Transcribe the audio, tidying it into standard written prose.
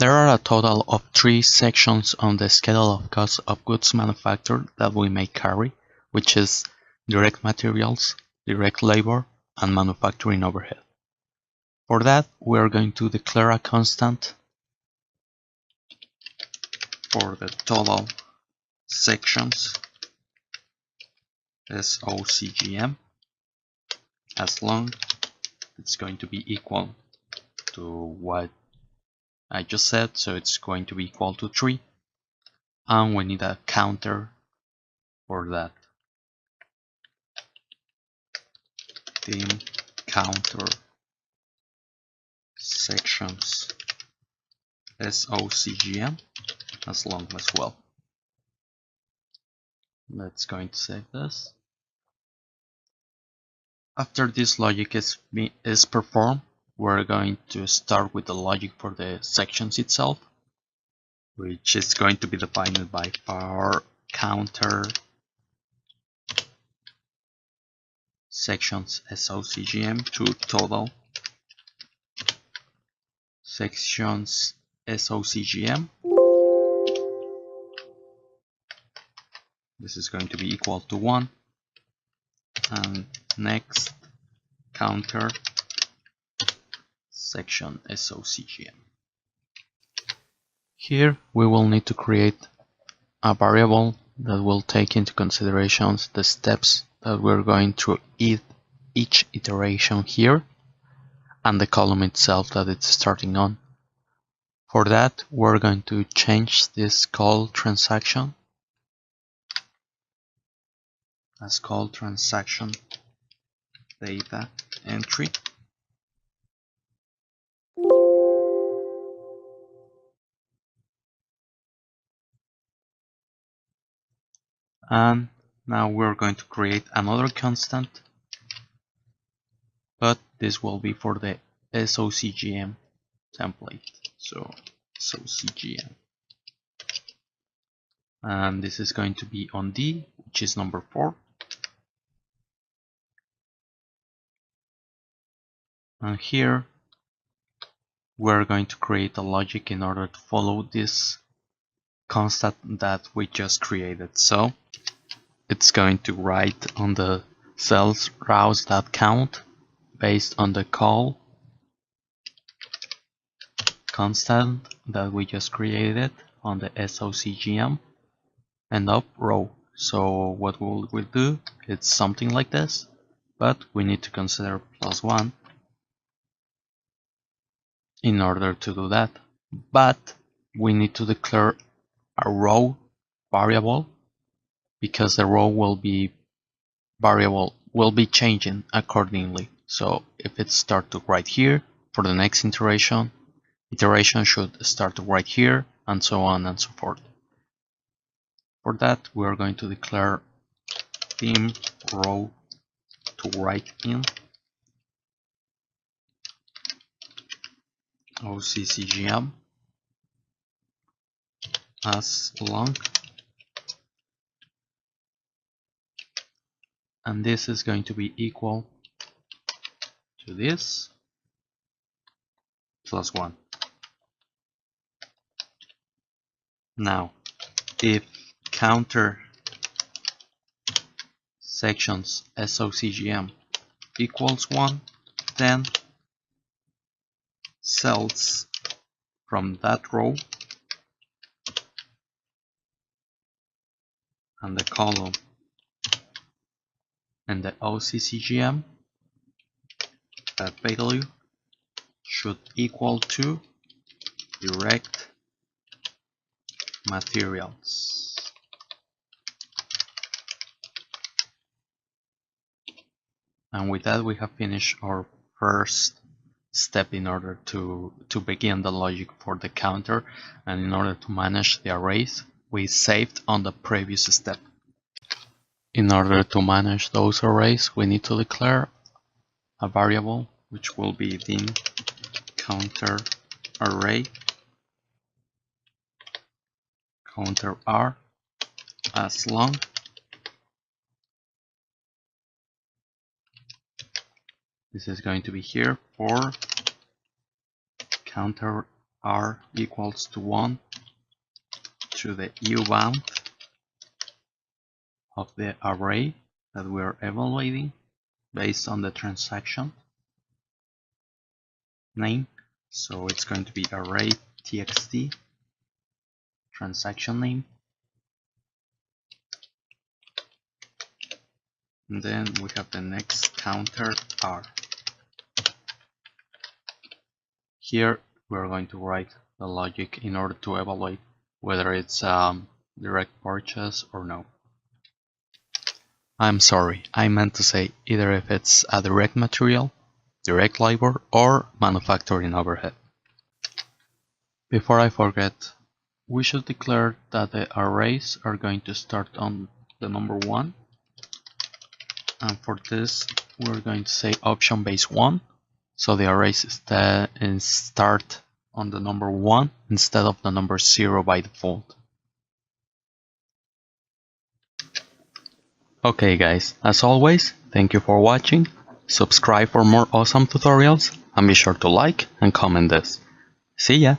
There are a total of 3 sections on the schedule of cost of goods manufactured that we may carry, which is direct materials, direct labor, and manufacturing overhead. For that, we are going to declare a constant for the total sections SOCGM, as long it's going to be equal to what I just said, so it's going to be equal to 3, and we need a counter for that. Theme counter sections SOCGM as long as well. Let's going to save this. After this logic is performed, we're going to start with the logic for the sections itself, which is going to be defined by var counter sections SOCGM to total sections SOCGM. This is going to be equal to 1, and next counter section SOCGM. Here we will need to create a variable that will take into consideration the steps that we're going through each iteration here, and the column itself that it's starting on. For that, we're going to change this call transaction as call transaction data entry. And now we're going to create another constant, but this will be for the SOCGM template. So SOCGM. And this is going to be on D, which is number 4. And here we're going to create a logic in order to follow this constant that we just created. So it's going to write on the cells rows.count based on the call constant that we just created on the SOCGM and up row. So what we'll do, it's something like this, but we need to consider +1 in order to do that. But we need to declare a row variable, because the row will be changing accordingly. So if it starts to right here, for the next iteration should start to right here, and so on and so forth. For that, we are going to declare theme row to write in OCCGM as long, and this is going to be equal to this +1. Now, if counter sections SOCGM equals 1, then cells from that row and the column and the OCCGM, that value should equal to direct materials. And with that, we have finished our first step in order to begin the logic for the counter, and in order to manage the arrays we saved on the previous step. In order to manage those arrays, we need to declare a variable which will be dim counter array counter r as long this is going to be here for counter r equals to 1 to the u-bound of the array that we are evaluating based on the transaction name. So it's going to be array txt transaction name, and then we have the next counter r. Here we're going to write the logic in order to evaluate whether it's direct purchase or no. I'm sorry, I meant to say either if it's a direct material, direct labor, or manufacturing overhead. Before I forget, we should declare that the arrays are going to start on the number 1, and for this we're going to say option base 1, so the arrays start on the number 1 instead of the number 0 by default. Okay guys, as always, thank you for watching, subscribe for more awesome tutorials, and be sure to like and comment this. See ya!